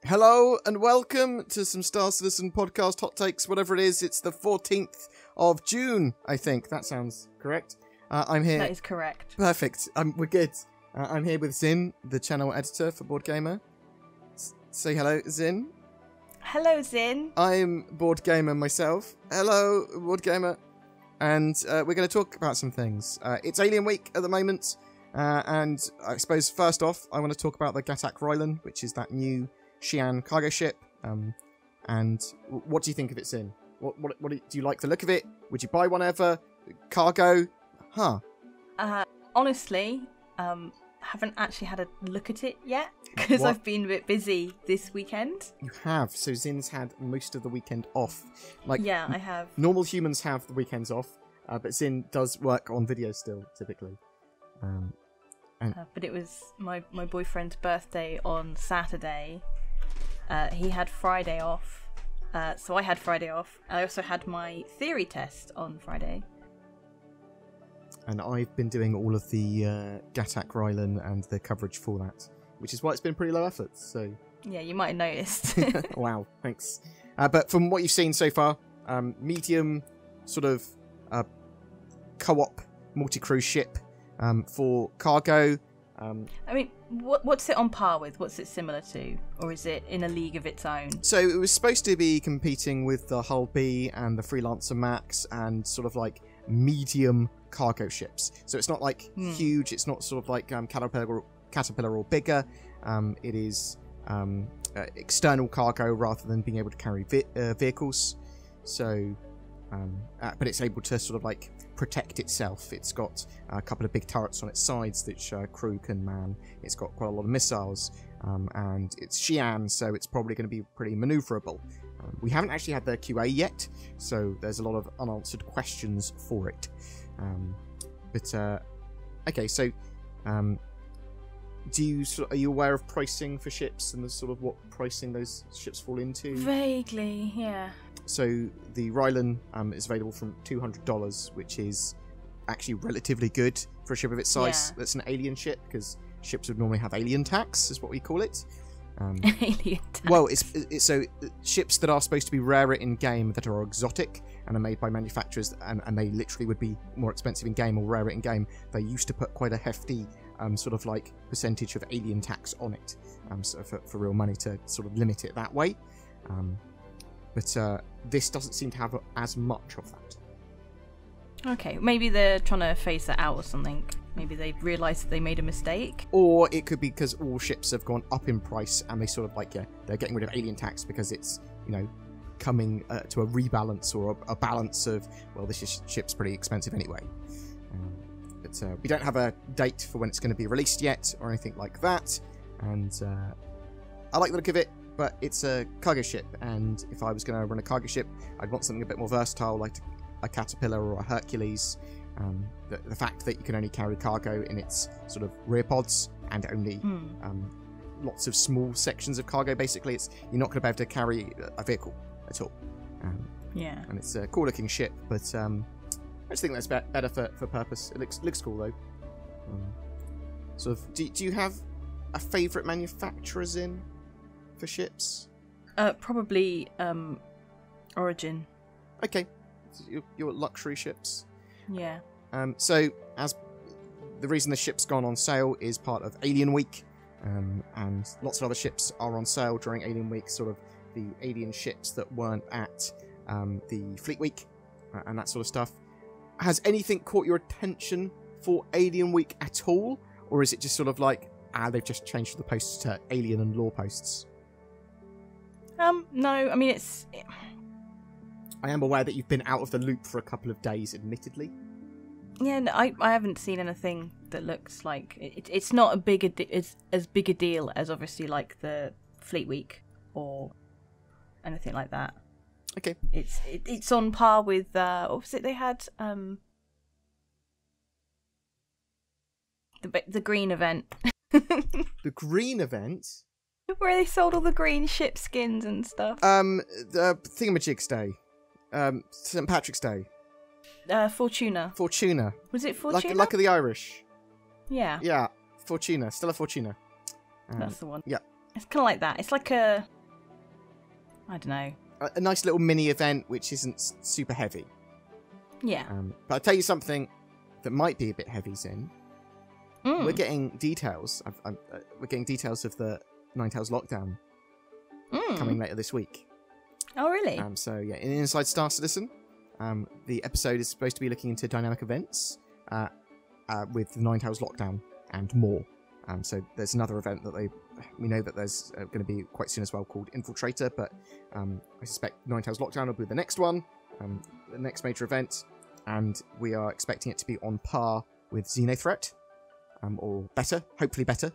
Hello and welcome to some Star Citizen podcast hot takes, whatever it is. It's the 14th of June, I think. That sounds correct. I'm here. That is correct. Perfect. We're good. I'm here with Zin, the channel editor for BoredGamer. Say hello, Zin. Hello, Zin. I'm BoredGamer myself. Hello, BoredGamer. And we're going to talk about some things. It's Alien Week at the moment. And I suppose first off, I want to talk about the Railen, which is that new Xi'an cargo ship. And what do you think of it, Zin? What do you like the look of it? Would you buy one ever? Cargo? Huh. Honestly, haven't actually had a look at it yet because I've been a bit busy this weekend. You have. So Zin's had most of the weekend off. Yeah, I have. Normal humans have the weekends off, but Zin does work on video still, typically. But it was my boyfriend's birthday on Saturday. He had Friday off, so I had Friday off. I also had my theory test on Friday. And I've been doing all of the Railen and the coverage for that, which is why it's been pretty low effort. So yeah, you might have noticed. Wow, thanks. But from what you've seen so far, medium sort of co-op multi-crew ship for cargo. I mean, what's it on par with? What's it similar to? Or is it in a league of its own? So it was supposed to be competing with the Hull B and the Freelancer Max and sort of like medium cargo ships. So it's not like huge, it's not sort of like Caterpillar or bigger. It is external cargo rather than being able to carry vehicles. So, but it's able to sort of like protect itself. It's got a couple of big turrets on its sides which crew can man. It's got quite a lot of missiles, and it's Xi'an, so it's probably going to be pretty maneuverable. We haven't actually had the QA yet, so there's a lot of unanswered questions for it. Okay, so are you aware of pricing for ships and the sort of what pricing those ships fall into? Vaguely, yeah. So the Railen is available from $200, which is actually relatively good for a ship of its size. Yeah. That's an alien ship, because ships would normally have alien tax, is what we call it. Alien tax. Well, it's so ships that are supposed to be rarer in game that are exotic and are made by manufacturers, and they literally would be more expensive in game or rarer in game. They used to put quite a hefty sort of like percentage of alien tax on it, so for real money to sort of limit it that way. But this doesn't seem to have as much of that. Okay, maybe they're trying to phase that out or something. Maybe they've realised that they made a mistake. Or it could be because all ships have gone up in price and they sort of like, they're getting rid of alien tax because it's, coming to a rebalance or a balance of, well, this ship's pretty expensive anyway. But we don't have a date for when it's going to be released yet or anything like that. And I like the look of it, but it's a cargo ship. And if I was going to run a cargo ship, I'd want something a bit more versatile, like a Caterpillar or a Hercules. The fact that you can only carry cargo in its sort of rear pods and only lots of small sections of cargo, basically, you're not going to be able to carry a vehicle at all. Yeah. And it's a cool looking ship, but I just think that's better for purpose. It looks cool though. Sort of, do you have a favourite manufacturers in for ships? Probably Origin. Okay, so your luxury ships. Yeah. So as the reason the ship's gone on sale is part of Alien Week, and lots of other ships are on sale during Alien Week. Sort of the alien ships that weren't at the Fleet Week and that sort of stuff. Has anything caught your attention for Alien Week at all, or is it just sort of like they've just changed the posts to Alien and Lore posts? No, I mean I am aware that you've been out of the loop for a couple of days, admittedly. Yeah, no, I haven't seen anything that looks like it's not it's as big a deal as obviously like the Fleet Week or anything like that. Okay. It's on par with what was it they had the green event. The green event? Where they sold all the green ship skins and stuff. The Thingamajigs Day. St. Patrick's Day. Fortuna. Fortuna. Was it Fortuna? Luck of the Irish. Yeah. Yeah. Fortuna. Stella Fortuna. That's the one. Yeah. It's kind of like that. It's like I don't know. A nice little mini event which isn't super heavy. Yeah. But I'll tell you something that might be a bit heavy, Zin. We're getting details. We're getting details of the Ninetales lockdown coming later this week. Oh, really? So yeah, in Inside Star Citizen, the episode is supposed to be looking into dynamic events with the Ninetales lockdown and more. So there's another event that we know that there's going to be quite soon as well called Infiltrator, but I suspect Ninetales lockdown will be the next one, the next major event, and we are expecting it to be on par with Xenothreat, or better, hopefully better.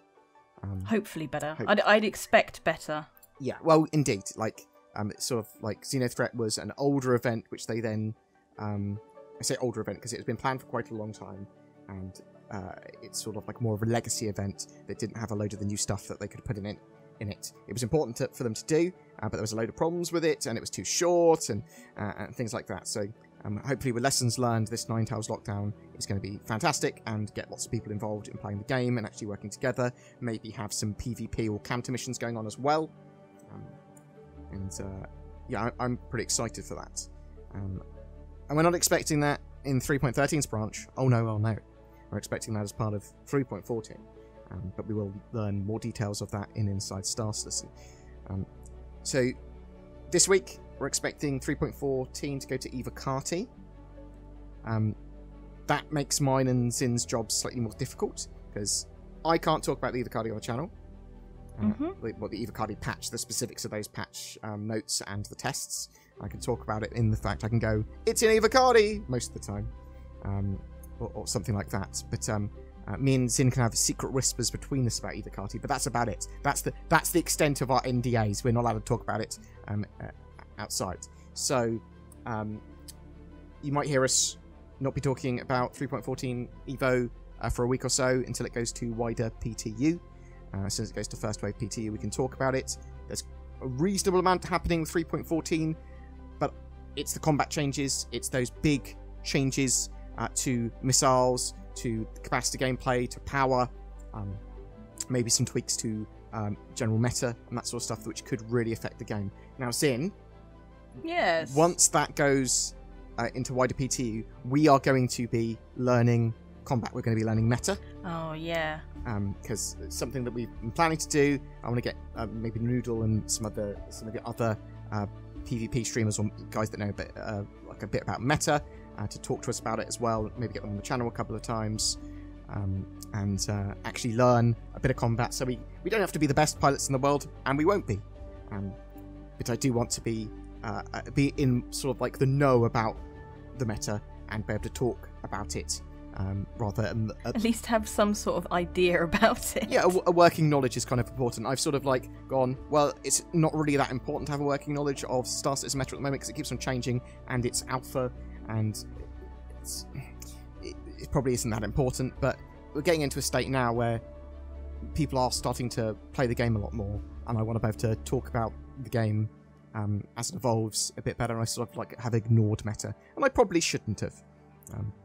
Hopefully better. I'd expect better. Yeah, well, indeed. Like, it's sort of like Xenothreat was an older event, which they then... I say older event because it has been planned for quite a long time, and it's sort of like more of a legacy event that didn't have a load of the new stuff that they could put in it. It was important for them to do, but there was a load of problems with it, and it was too short, and things like that. So hopefully with lessons learned, this Ninetales lockdown is going to be fantastic and get lots of people involved in playing the game and actually working together. Maybe have some PvP or counter missions going on as well. Yeah, I'm pretty excited for that. And we're not expecting that in 3.13's branch. Oh no. We're expecting that as part of 3.14. But we will learn more details of that in Inside Star Citizen. So this week, we're expecting 3.14 to go to Evocati. That makes mine and Zin's jobs slightly more difficult, because I can't talk about the Evocati on the channel. The Evocati patch, the specifics of those patch notes and the tests. I can talk about it in the fact I can go, it's in Evocati, most of the time. Or something like that. But me and Zin can have secret whispers between us about Evocati, but that's about it. That's the extent of our NDAs. We're not allowed to talk about it outside. So you might hear us not be talking about 3.14 Evo for a week or so until it goes to wider PTU. As soon as it goes to first wave PTU, we can talk about it. There's a reasonable amount happening with 3.14, but it's the combat changes. It's those big changes to missiles, to capacity gameplay, to power, maybe some tweaks to general meta and that sort of stuff, which could really affect the game. Now, Zin, yes. Once that goes into wider PTU, we are going to be learning combat. We're going to be learning meta. Oh, yeah. Because it's something that we've been planning to do. I want to get maybe Noodle and some of the other PvP streamers or guys that know a bit about meta to talk to us about it as well. Maybe get them on the channel a couple of times and actually learn a bit of combat. So we don't have to be the best pilots in the world, and we won't be. But I do want to be in sort of like the know about the meta and be able to talk about it. Rather than at least have some sort of idea about it. Yeah, a working knowledge is kind of important. I've sort of like gone, well, it's not really that important to have a working knowledge of Star Citizen Meta at the moment because it keeps on changing and it's alpha and it probably isn't that important, but we're getting into a state now where people are starting to play the game a lot more, and I want to be able to talk about the game as it evolves a bit better, and I sort of like have ignored meta, and I probably shouldn't have.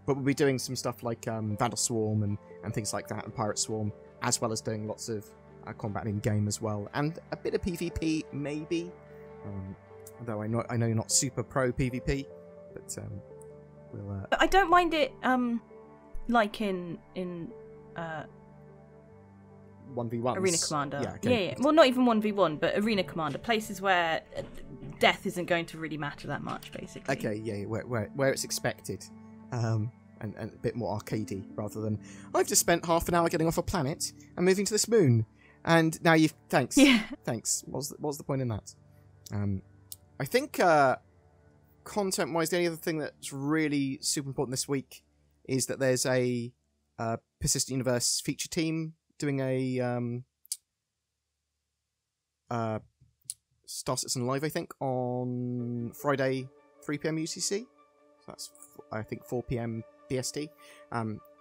But we'll be doing some stuff like Vandal Swarm and things like that, and Pirate Swarm, as well as doing lots of combat in-game as well, and a bit of PvP, maybe. Although I know you're not super pro PvP, but we'll... I don't mind it, like in 1v1s. Arena Commander. Yeah, okay. Yeah. Well, not even 1v1, but Arena Commander. Places where death isn't going to really matter that much, basically. Okay, yeah, where it's expected. And a bit more arcadey, rather than, I've just spent half an hour getting off a planet and moving to this moon. And now you've... Thanks. Yeah. Thanks. What's the point in that? I think, content-wise, the only other thing that's really super important this week is that there's a Persistent Universe feature team doing a Star Citizen Live, I think, on Friday, 3 PM UTC. So that's, I think, 4 PM BST.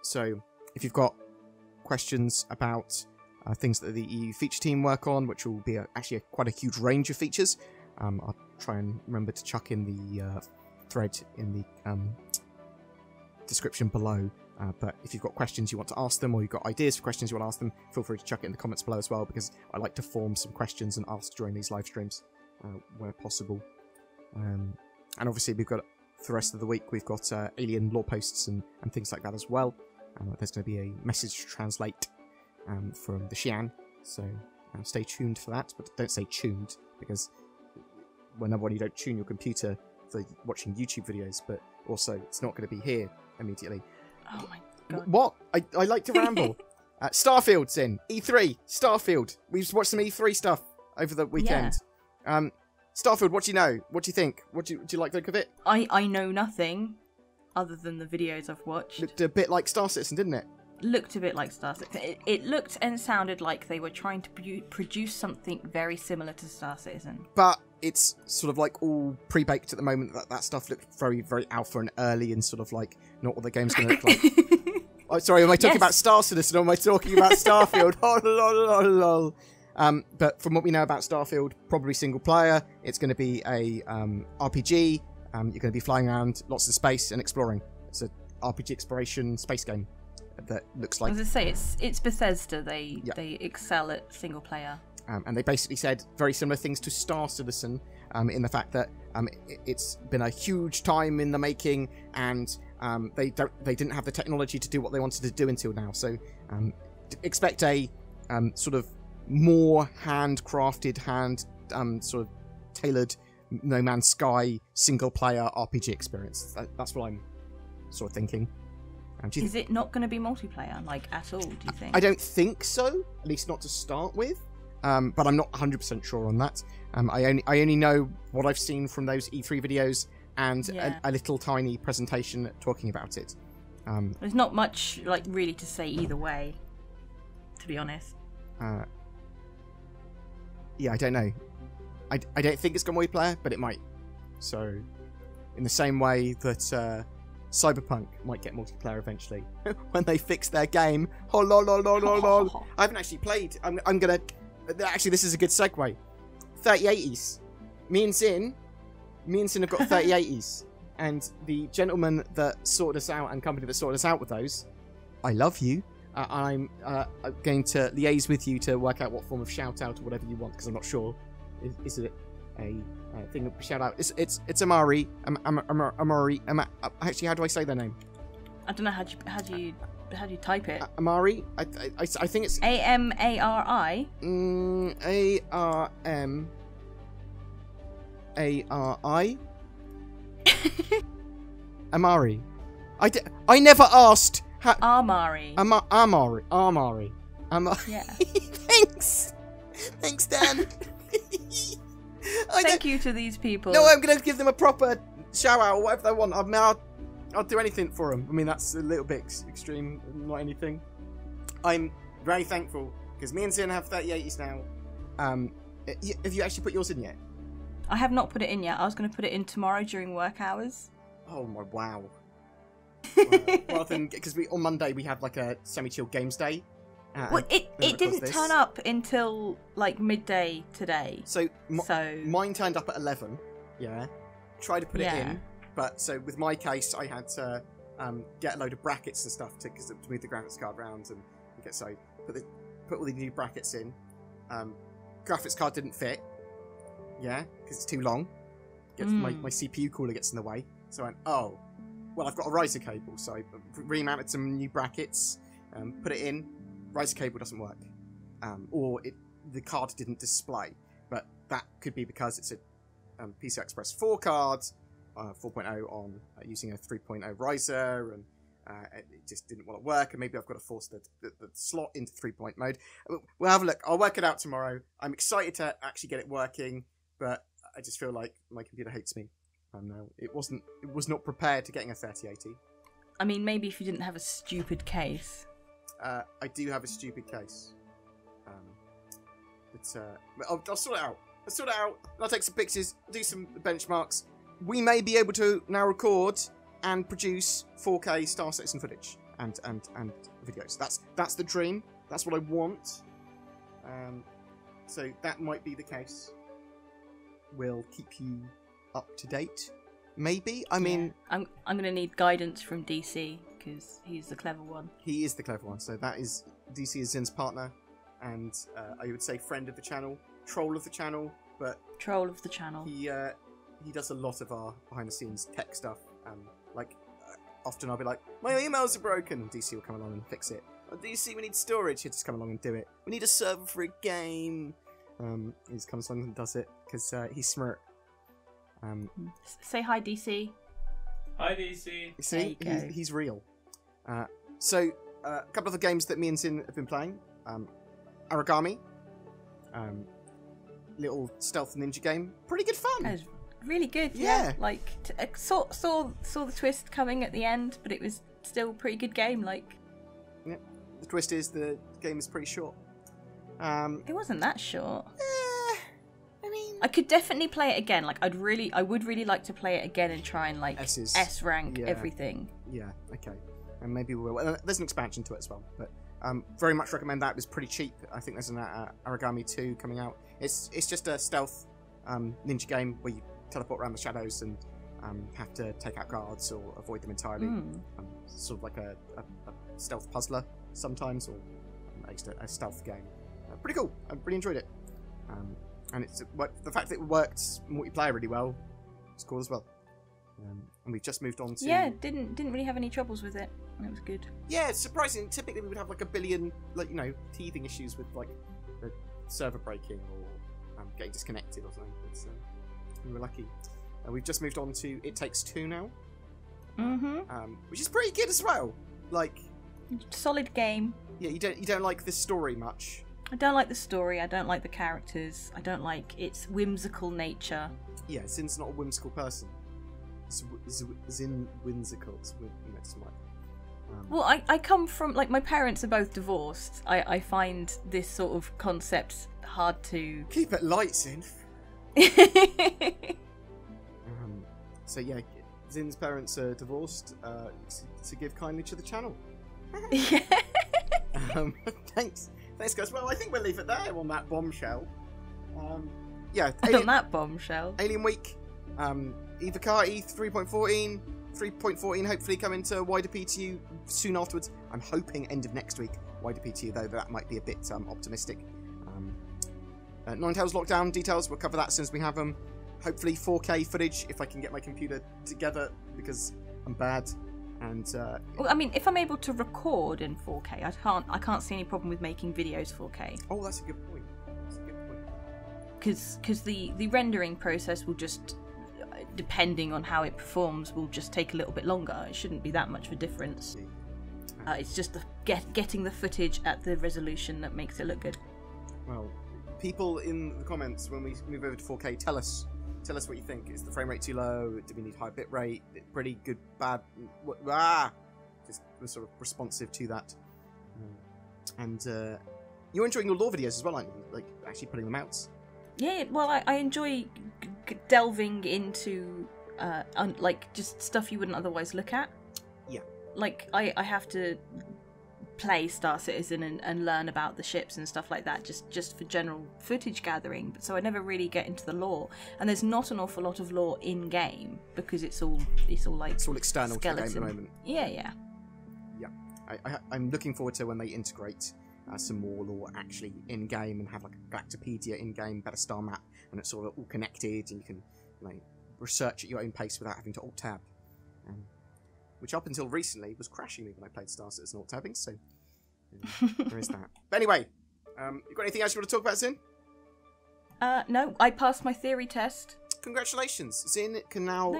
So if you've got questions about things that the EU feature team work on, which will be actually quite a huge range of features, I'll try and remember to chuck in the thread in the description below But if you've got questions you want to ask them, or you've got ideas for questions you want to ask them, feel free to chuck it in the comments below as well, because I like to form some questions and ask during these live streams where possible. And obviously we've got, for the rest of the week, we've got alien lore posts and things like that as well. There's going to be a message to translate from the Xi'an, so stay tuned for that, but don't say tuned, because number one, you don't tune your computer for watching YouTube videos, but also it's not going to be here immediately. Oh my god. What? I like to ramble. Starfield's in. E3. Starfield. We've watched some E3 stuff over the weekend. Yeah. Starfield, what do you know? What do you think? Do you like the look of it? I know nothing other than the videos I've watched. Looked a bit like Star Citizen, didn't it? Looked a bit like Star Citizen. It looked and sounded like they were trying to produce something very similar to Star Citizen. But it's sort of like all pre-baked at the moment. That stuff looked very, very alpha and early, and sort of like not what the game's going to look like. Oh, sorry, am I talking about Star Citizen, or am I talking about Starfield? Oh, lol, lol. But from what we know about Starfield, probably single player. It's going to be a RPG. You're going to be flying around lots of space and exploring. It's an RPG exploration space game that looks like... As I say, it's Bethesda. They excel at single player. And they basically said very similar things to Star Citizen, in the fact that it's been a huge time in the making, and they didn't have the technology to do what they wanted to do until now. So expect a sort of more handcrafted, sort of tailored No Man's Sky single player RPG experience. That's what I'm sort of thinking. Is it not going to be multiplayer, like, at all, do you think? I don't think so, at least not to start with. But I'm not 100% sure on that. I only know what I've seen from those E3 videos and a little tiny presentation talking about it. There's not much, like, really to say either way, to be honest. Yeah, I don't know. I don't think it's got multiplayer, but it might. So, in the same way that Cyberpunk might get multiplayer eventually when they fix their game. Oh, lol, lol, lol, lol, lol. I haven't actually played. I'm gonna. Actually, this is a good segue. 3080s. Me and Sin have got 3080s, and the gentleman that sorted us out and company that sorted us out with those, I love you. I'm going to liaise with you to work out what form of shout out or whatever you want, because I'm not sure. Is it a thing of shout out? It's Amari. Amari. Actually, how do I say their name? I don't know how do you type it. Amari. I think it's Amari. Amari. Amari. I never asked. Amari. Amari. Yeah. Thanks, Dan. Thank you to these people. No, I'm gonna give them a proper shout out or whatever they want. I'll do anything for them. I mean, that's a little bit extreme, not anything. I'm very thankful because me and Zin have 3080s now. Have you actually put yours in yet? I have not put it in yet. I was going to put it in tomorrow during work hours. Oh my wow! Rather than because on Monday we have like a semi-chill games day. Well, it didn't turn up until like midday today. So mine turned up at 11. Yeah, tried to put it in. But so with my case, I had to get a load of brackets and stuff to move the graphics card around and get put all the new brackets in. Graphics card didn't fit. Yeah, because it's too long. My CPU cooler gets in the way. So I went, oh, well, I've got a riser cable. So I remounted some new brackets, put it in. Riser cable doesn't work, or the card didn't display. But that could be because it's a PCI Express 4 card. 4.0 on using a 3.0 riser, and it just didn't want to work, and maybe I've got to force the slot into 3.0 mode. We'll have a look. I'll work it out tomorrow. I'm excited to actually get it working, but I just feel like my computer hates me. It was not prepared to getting a 3080. I mean, maybe if you didn't have a stupid case. I do have a stupid case. I'll sort it out. I'll take some pictures, do some benchmarks. We may be able to now record and produce 4K Star Citizen footage and videos. That's the dream. That's what I want. So that might be the case. We'll keep you up to date. Maybe. I mean, I'm gonna need guidance from DC because he's the clever one. He is the clever one. So that is DC is Zin's partner, and I would say friend of the channel, troll of the channel, but Troll of the channel. He does a lot of our behind the scenes tech stuff. Often I'll be like, my emails are broken, and DC will come along and fix it. Oh, DC, we need storage. He'll just come along and do it. We need a server for a game. He just comes along and does it because he's smart. Say hi, DC. Hi, DC. You see, he's real. So, a couple of the games that me and Zin have been playing. Origami. Little stealth ninja game. Pretty good fun. That was really good. Yeah. Like, saw the twist coming at the end, but it was still a pretty good game. Like, yeah. The twist is the game is pretty short. it wasn't that short. I mean, I could definitely play it again. Like, I would really like to play it again and try and like S's. S rank everything. Yeah, okay. And maybe we will. There's an expansion to it as well, but very much recommend that. It was pretty cheap. I think there's an Origami 2 coming out. It's just a stealth ninja game where you teleport around the shadows and have to take out guards or avoid them entirely. Sort of like a stealth puzzler sometimes, or a stealth game. Pretty cool. I really enjoyed it. And it's the fact that it worked multiplayer really well. It's cool as well. And we've just moved on to... Yeah, didn't really have any troubles with it. It was good. Yeah, it's surprising. Typically we would have like a billion, teething issues with like the server breaking or getting disconnected or something. But, we were lucky. We've just moved on to It Takes Two now. Which is pretty good as well. Like, solid game. Yeah, you don't like the story much. I don't like the story. I don't like the characters. I don't like its whimsical nature. Yeah, Zin's not a whimsical person. Zin whimsical. Well, I come from, like, my parents are both divorced. I find this sort of concept hard to... Keep it light, Zin. So yeah, Zin's parents are divorced, to give kindly to the channel. Yeah. Thanks guys. Well, I think we'll leave it there on that bombshell. Yeah. On that bombshell. Alien Week, Evocati 3.14, 3.14 hopefully coming to wider PTU soon afterwards. I'm hoping end of next week, wider PTU, though that might be a bit optimistic. Ninetales Lockdown details, we'll cover that as soon as we have them. Hopefully 4K footage if I can get my computer together, because I'm bad. And well, I mean, if I'm able to record in 4K, I can't see any problem with making videos 4K. Oh, that's a good point. Because the rendering process will just, depending on how it performs, will just take a little bit longer. It shouldn't be that much of a difference. It's just getting the footage at the resolution that makes it look good. Well, people in the comments when we move over to 4K, tell us what you think. Is the frame rate too low? Do we need high bit rate? Pretty good, bad? Just sort of responsive to that. And you're enjoying your lore videos as well, aren't you? Like actually putting them out. Yeah, well, I enjoy delving into like just stuff you wouldn't otherwise look at. Yeah. Like I have to play Star Citizen and learn about the ships and stuff like that, just for general footage gathering. But so I never really get into the lore, and there's not an awful lot of lore in game because it's all like it's all external skeleton. To the game at the moment. Yeah. I'm looking forward to when they integrate some more lore actually in game and have like a Galactopedia in game, better star map, and it's sort of all connected, and you can research at your own pace without having to alt tab. Which up until recently was crashing me when I played Star Citizen alt tabbing, so there is that. But anyway, you got anything else you want to talk about, Zin? No, I passed my theory test. Congratulations. Zin can now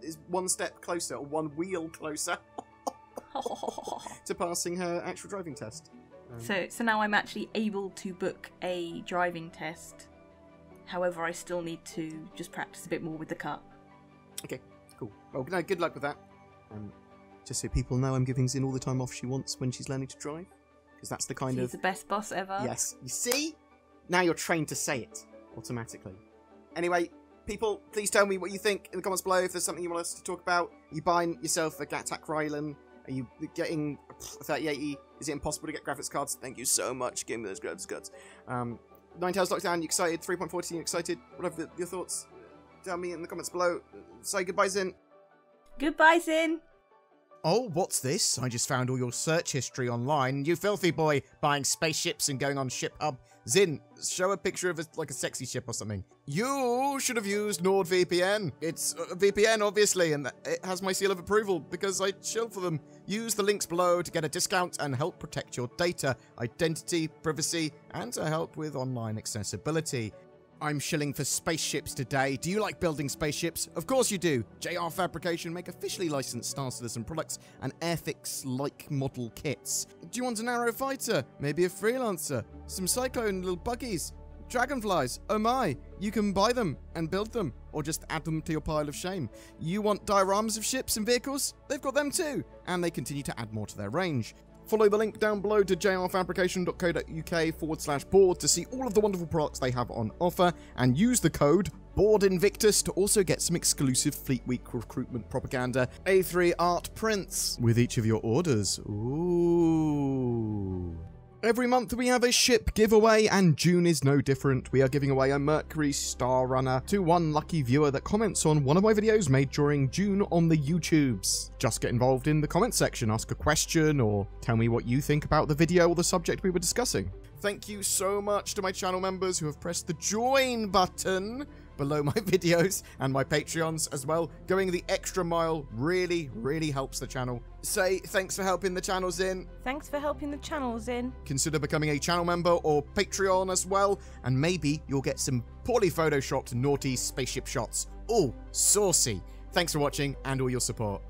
is one step closer, or one wheel closer to passing her actual driving test. So now I'm actually able to book a driving test. However, I still need to just practice a bit more with the car. Okay, cool. Well, no, good luck with that. Just so people know, I'm giving Zin all the time off she wants when she's learning to drive, because that's the kind She's the best boss ever. Yes, you see? Now you're trained to say it automatically. Anyway, people, please tell me what you think in the comments below. If there's something you want us to talk about, are you buying yourself a GatTac Railen? Are you getting a 3080? Is it impossible to get graphics cards? Thank you so much. Give me those graphics cards. Ninetales Lockdown, you excited? 3.14, you excited? What are your thoughts? Tell me in the comments below. Say goodbye, Zin. Goodbye, Zin. Oh, what's this? I just found all your search history online. You filthy boy, buying spaceships and going on Ship Hub. Zin, show a picture of a sexy ship or something. You should have used NordVPN. It's a VPN, obviously, and it has my seal of approval because I shill for them. Use the links below to get a discount and help protect your data, identity, privacy, and to help with online accessibility. I'm shilling for spaceships today. Do you like building spaceships? Of course you do. JR Fabrication make officially licensed Star Citizen products and Airfix-like model kits. Do you want an Arrow fighter? Maybe a freelancer? Some Cyclone little buggies? Dragonflies? Oh my! You can buy them and build them, or just add them to your pile of shame. You want dioramas of ships and vehicles? They've got them too, and they continue to add more to their range. Follow the link down below to jrfabrication.co.uk/board to see all of the wonderful products they have on offer, and use the code BoredInvictus to also get some exclusive Fleet Week recruitment propaganda A3 art prints with each of your orders. Ooh. Every month we have a ship giveaway, and June is no different. We are giving away a Mercury Star Runner to one lucky viewer that comments on one of my videos made during June on the YouTubes. Just get involved in the comment section, ask a question, or tell me what you think about the video or the subject we were discussing. Thank you so much to my channel members who have pressed the join button below my videos, and my Patreons as well. Going the extra mile really, really helps the channel. Say thanks for helping the channel, Zin. Thanks for helping the channel, Zin. Consider becoming a channel member or Patreon as well, and maybe you'll get some poorly photoshopped naughty spaceship shots. Oh, saucy. Thanks for watching and all your support.